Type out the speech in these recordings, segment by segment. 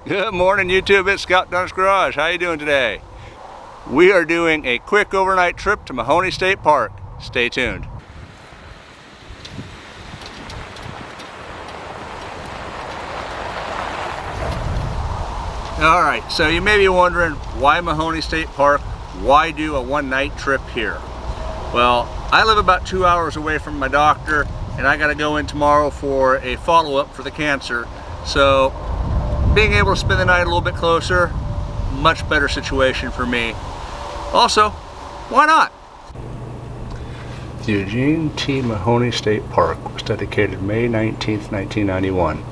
Good morning, YouTube. It's Scott Dunnage Garage. How you doing today? We are doing a quick overnight trip to Mahoney State Park. Stay tuned. All right, so you may be wondering, why Mahoney State Park? Why do a one-night trip here? Well, I live about 2 hours away from my doctor, and I got to go in tomorrow for a follow-up for the cancer. So being able to spend the night a little bit closer, much better situation for me. Also, why not? The Eugene T Mahoney State Park was dedicated May 19th, 1991.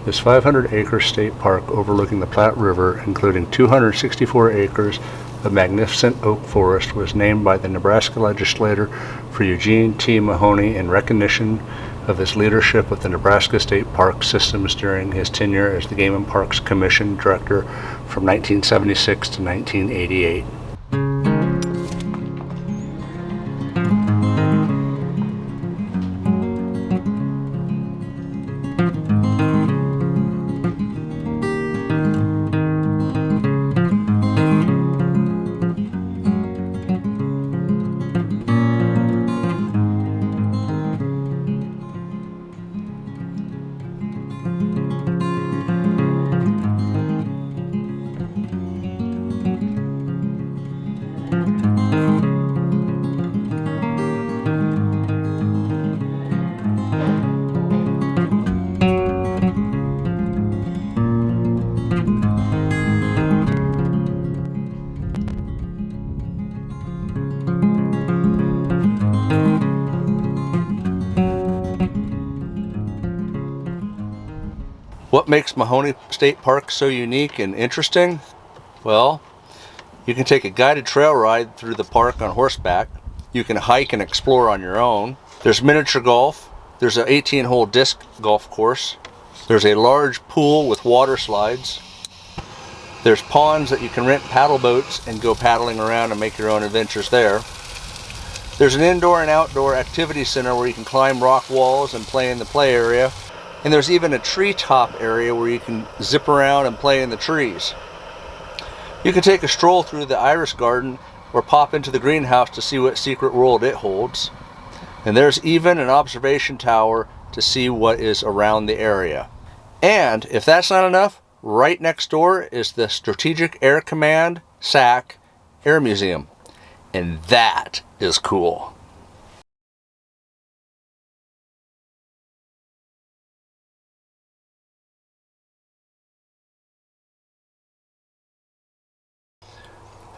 This 500-acre state park overlooking the Platte River, including 264 acres of magnificent oak forest, was named by the Nebraska legislature for Eugene T Mahoney in recognition of his leadership with the Nebraska State Park systems during his tenure as the Game and Parks Commission Director from 1976 to 1988. What makes Mahoney State Park so unique and interesting? Well, you can take a guided trail ride through the park on horseback. You can hike and explore on your own. There's miniature golf. There's an 18-hole disc golf course. There's a large pool with water slides. There's ponds that you can rent paddle boats and go paddling around and make your own adventures there. There's an indoor and outdoor activity center where you can climb rock walls and play in the play area. And there's even a treetop area where you can zip around and play in the trees. You can take a stroll through the iris garden or pop into the greenhouse to see what secret world it holds. And there's even an observation tower to see what is around the area. And if that's not enough, right next door is the Strategic Air Command SAC Air Museum. And that is cool.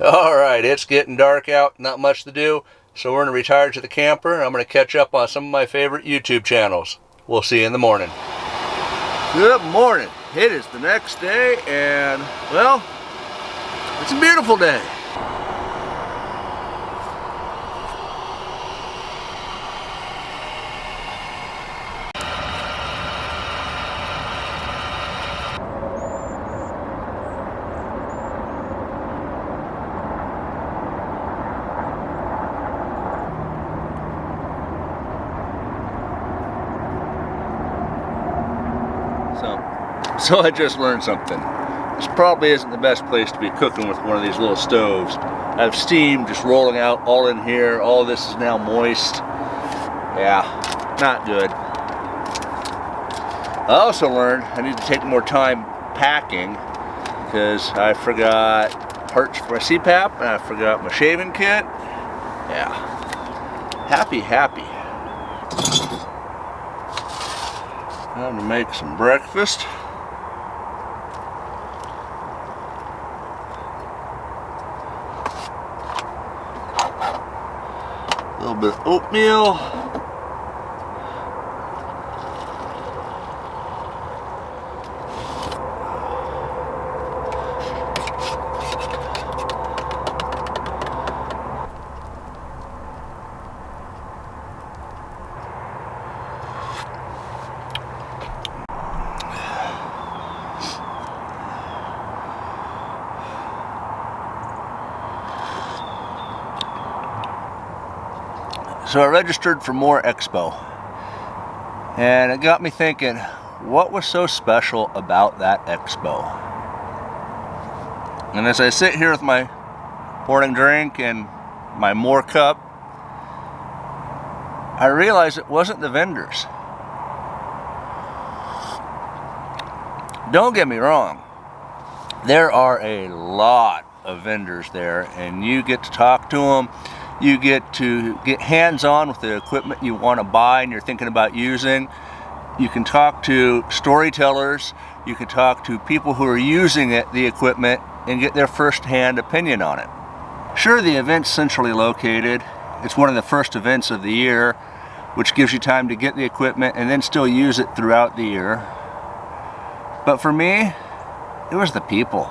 Alright, it's getting dark out, not much to do, so we're going to retire to the camper and I'm going to catch up on some of my favorite YouTube channels. We'll see you in the morning. Good morning. It is the next day and, well, it's a beautiful day. So I just learned something. This probably isn't the best place to be cooking with one of these little stoves. I have steam just rolling out all in here. All this is now moist. Yeah, not good. I also learned I need to take more time packing because I forgot parts for my CPAP and I forgot my shaving kit. Yeah, happy. Time to make some breakfast. A little bit of oatmeal. So I registered for more Expo, and it got me thinking, what was so special about that Expo? And as I sit here with my morning drink and my more cup, I realize it wasn't the vendors. Don't get me wrong, there are a lot of vendors there, and you get to talk to them. You get to get hands-on with the equipment you want to buy and you're thinking about using. You can talk to storytellers. You can talk to people who are using the equipment, and get their first-hand opinion on it. Sure, the event's centrally located. It's one of the first events of the year, which gives you time to get the equipment and then still use it throughout the year. But for me, it was the people.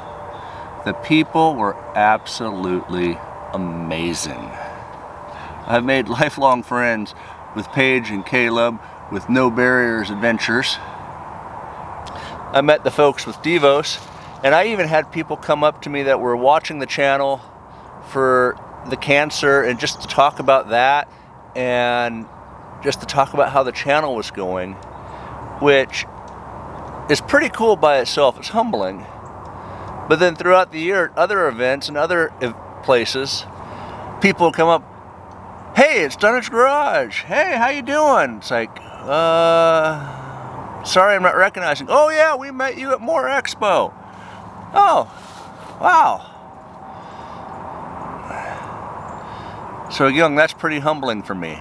The people were absolutely amazing. I've made lifelong friends with Paige and Caleb with No Barriers Adventures. I met the folks with Devos, and I even had people come up to me that were watching the channel for the cancer, and just to talk about that, and just to talk about how the channel was going, which is pretty cool by itself. It's humbling. But then throughout the year, at other events and other places, people come up, "Hey, it's Dunnage Garage. Hey, how you doing?" It's like, sorry, I'm not recognizing. "Oh yeah, we met you at More Expo." Oh, wow. So again, that's pretty humbling for me.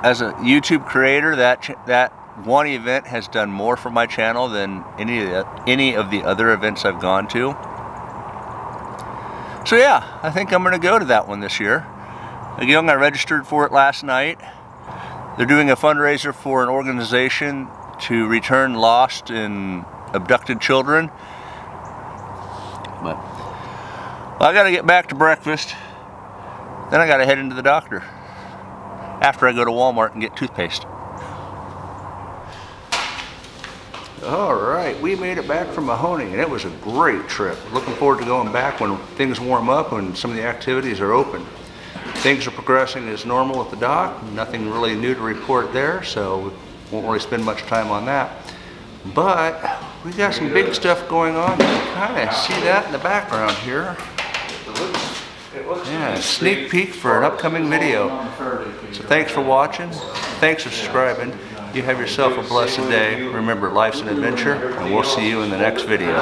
As a YouTube creator, that one event has done more for my channel than any of the other events I've gone to. So yeah, I think I'm going to go to that one this year. Again, I registered for it last night. They're doing a fundraiser for an organization to return lost and abducted children. But I got to get back to breakfast. Then I got to head into the doctor after I go to Walmart and get toothpaste. All right, we made it back from Mahoney, and it was a great trip. Looking forward to going back when things warm up and some of the activities are open. Things are progressing as normal at the dock. Nothing really new to report there, so we won't really spend much time on that. But we got some big stuff going on. You can kind of see that in the background here. Yeah, a sneak peek for an upcoming video. So thanks for watching. Thanks for subscribing. You have yourself a blessed day. Remember, life's an adventure, and we'll see you in the next video.